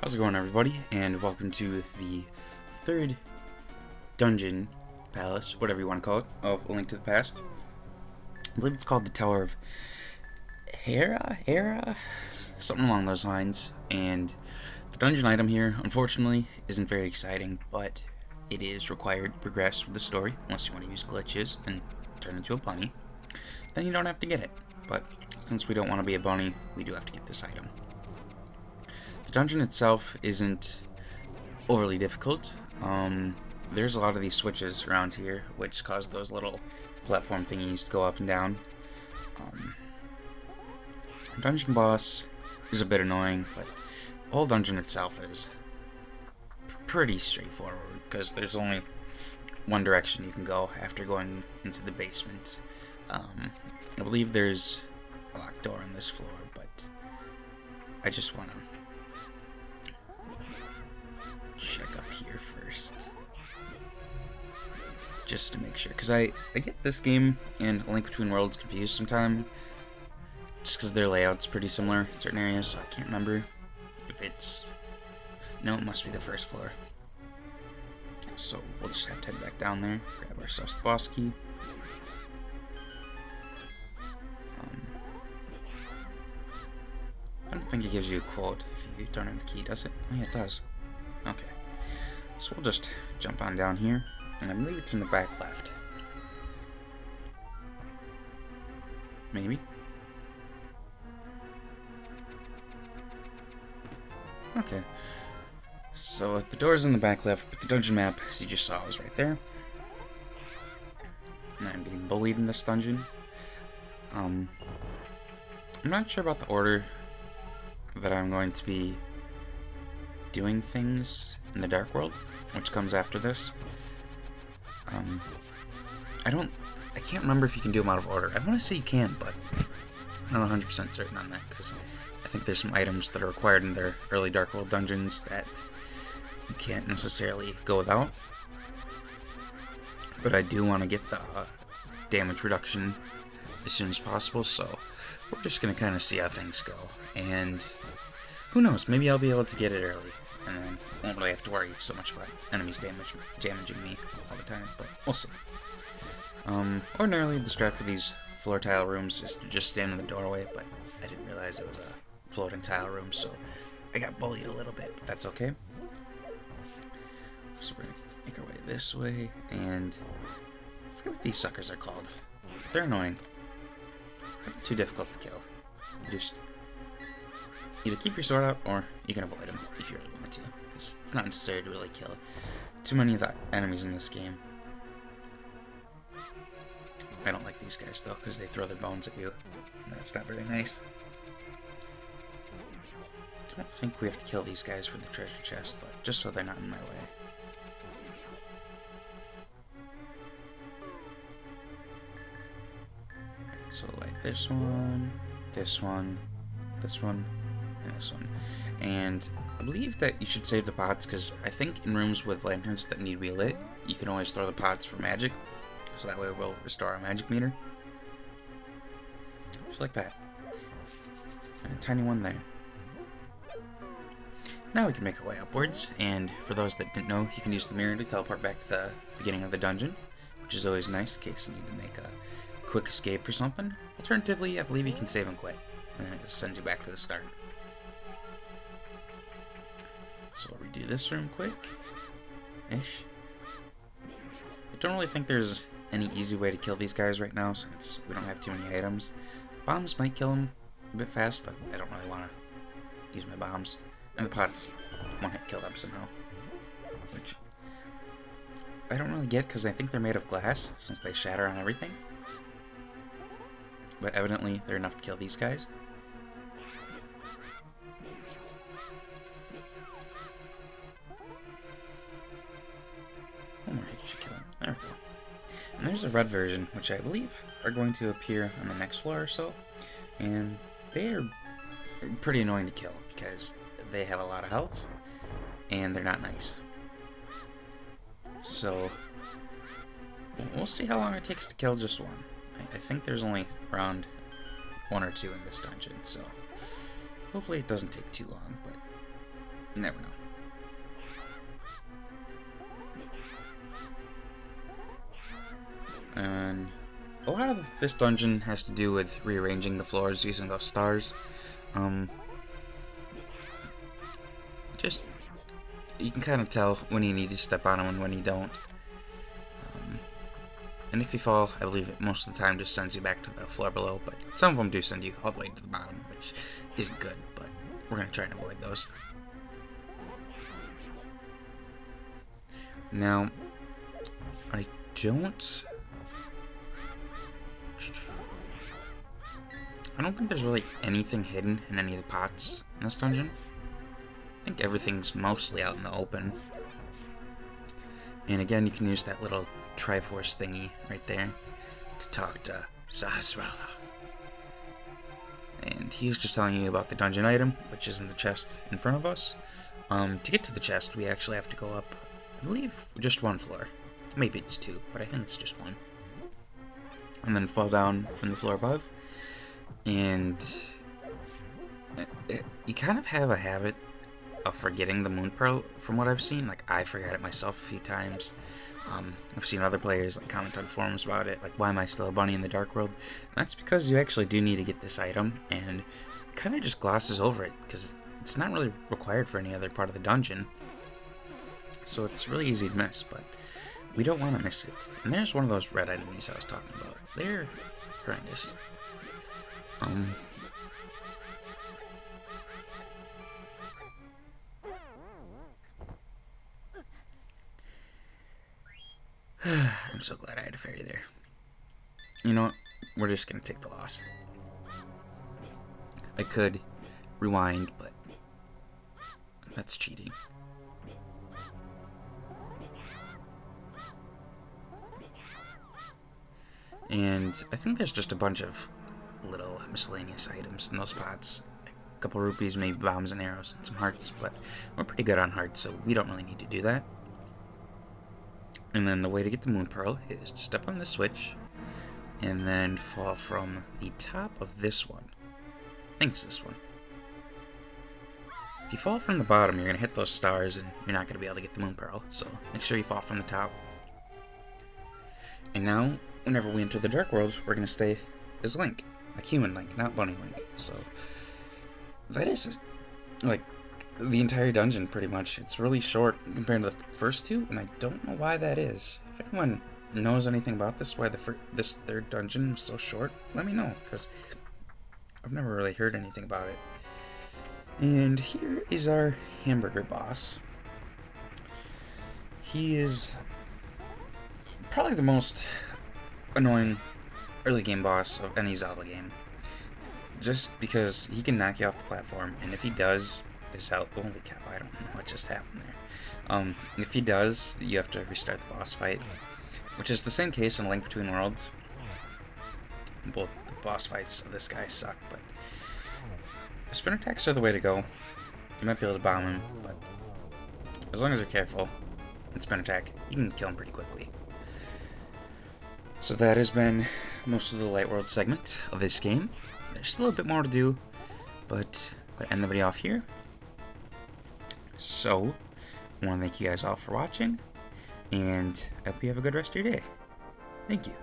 How's it going, everybody? And welcome to the third dungeon palace, whatever you want to call it, of A Link to the Past. I believe it's called the Tower of Hera? Something along those lines. And the dungeon item here, unfortunately, isn't very exciting, but it is required to progress with the story, unless you want to use glitches and turn into a bunny. Then you don't have to get it. But since we don't want to be a bunny, we do have to get this item. The dungeon itself isn't overly difficult. There's a lot of these switches around here, which cause those little platform thingies to go up and down. Dungeon boss is a bit annoying, but the whole dungeon itself is pretty straightforward, because there's only one direction you can go after going into the basement. I believe there's a locked door on this floor, but I just want to check up here first, just to make sure, because I get this game and A Link Between Worlds confused sometimes, just because their layout's pretty similar in certain areas, so I can't remember if it's... No, it must be the first floor. So we'll just have to head back down there, grab ourselves the boss key. I don't think it gives you a quote if you don't have the key, does it? Oh yeah, it does. Okay. So we'll just jump on down here, and I believe it's in the back left. Maybe? Okay. So the door's in the back left, but the dungeon map, as you just saw, was right there. And I'm getting bullied in this dungeon. I'm not sure about the order that I'm going to be doing things in the Dark World, which comes after this. I can't remember if you can do them out of order. I want to say you can, but I'm not 100% certain on that, because I think there's some items that are required in their early Dark World dungeons that you can't necessarily go without. But I do want to get the damage reduction as soon as possible, so we're just going to kind of see how things go. And who knows, maybe I'll be able to get it early, and then won't really have to worry so much about enemies damaging me all the time, but we'll see. Ordinarily, the strat for these floor tile rooms is to just stand in the doorway, but I didn't realize it was a floating tile room, so I got bullied a little bit, but that's okay. So we're going to make our way this way, and I forget what these suckers are called. They're annoying. They're not too difficult to kill. Just either keep your sword out, or you can avoid them if you really want to, because it's not necessary to really kill too many of the enemies in this game. I don't like these guys, though, because they throw their bones at you. That's not very nice. I don't think we have to kill these guys for the treasure chest, but just so they're not in my way. So, like this one, this one, this one, and this one. And I believe that you should save the pots, because I think in rooms with lanterns that need to be lit, you can always throw the pots for magic. So that way we'll restore our magic meter. Just like that. And a tiny one there. Now we can make our way upwards, and for those that didn't know, you can use the mirror to teleport back to the beginning of the dungeon, which is always nice in case you need to make a quick escape or something. Alternatively, I believe you can save and quit, and then it just sends you back to the start. So we'll redo this room quick-ish. I don't really think there's any easy way to kill these guys right now, since we don't have too many items. Bombs might kill them a bit fast, but I don't really want to use my bombs. And the pots one-hit kill them somehow, which I don't really get, because I think they're made of glass, since they shatter on everything. But evidently, they're enough to kill these guys. One more hit should kill him. There we go. And there's a red version, which I believe are going to appear on the next floor or so. And they are pretty annoying to kill, because they have a lot of health, and they're not nice. So, we'll see how long it takes to kill just one. I think there's only around 1 or 2 in this dungeon, so hopefully it doesn't take too long, but You never know. And a lot of this dungeon has to do with rearranging the floors using those stars. Just, you can kind of tell when you need to step on them and when you don't. And if you fall, I believe it most of the time just sends you back to the floor below, but some of them do send you all the way to the bottom, which isn't good, but we're going to try and avoid those. Now, I don't think there's really anything hidden in any of the pots in this dungeon. I think everything's mostly out in the open. And again, you can use that little Triforce thingy right there to talk to Sahasrara. And he was just telling you about the dungeon item, which is in the chest in front of us. To get to the chest, we actually have to go up, I believe, just one floor. Maybe it's two, but I think it's just one. And then fall down from the floor above. And you kind of have a habit of forgetting the Moon Pearl, from what I've seen. Like, I forgot it myself a few times. I've seen other players like comment on forums about it, like, why am I still a bunny in the Dark World? And that's because you actually do need to get this item, and kind of just glosses over it, because it's not really required for any other part of the dungeon. So it's really easy to miss, but we don't want to miss it. And there's one of those red enemies I was talking about. They're horrendous. I'm so glad I had a fairy there. You know what? We're just gonna take the loss. I could rewind, but that's cheating. And I think there's just a bunch of little miscellaneous items in those pots. Like a couple rupees, maybe bombs and arrows, and some hearts, but we're pretty good on hearts, so we don't really need to do that. And then the way to get the Moon Pearl is to step on the switch and then fall from the top of this one. I think it's this one. If you fall from the bottom, you're going to hit those stars and you're not going to be able to get the Moon Pearl, so make sure you fall from the top. And now, whenever we enter the Dark World, we're going to stay as Link. Like human Link, not bunny Link. So, that is, like, the entire dungeon, pretty much. It's really short compared to the first two, and I don't know why that is. If anyone knows anything about this, why this third dungeon was so short, let me know, because I've never really heard anything about it. And here is our hamburger boss. He is probably the most annoying early game boss of any Zelda game. Just because he can knock you off the platform, and if he does, his health, holy cow, I don't know what just happened there. If he does, you have to restart the boss fight, which is the same case in Link Between Worlds. Both the boss fights of this guy suck, but the spin attacks are the way to go. You might be able to bomb him, but as long as you're careful and spin attack, you can kill him pretty quickly. So that has been most of the Light World segment of this game. There's still a bit more to do, but I'm going to end the video off here. So, I want to thank you guys all for watching, and I hope you have a good rest of your day. Thank you.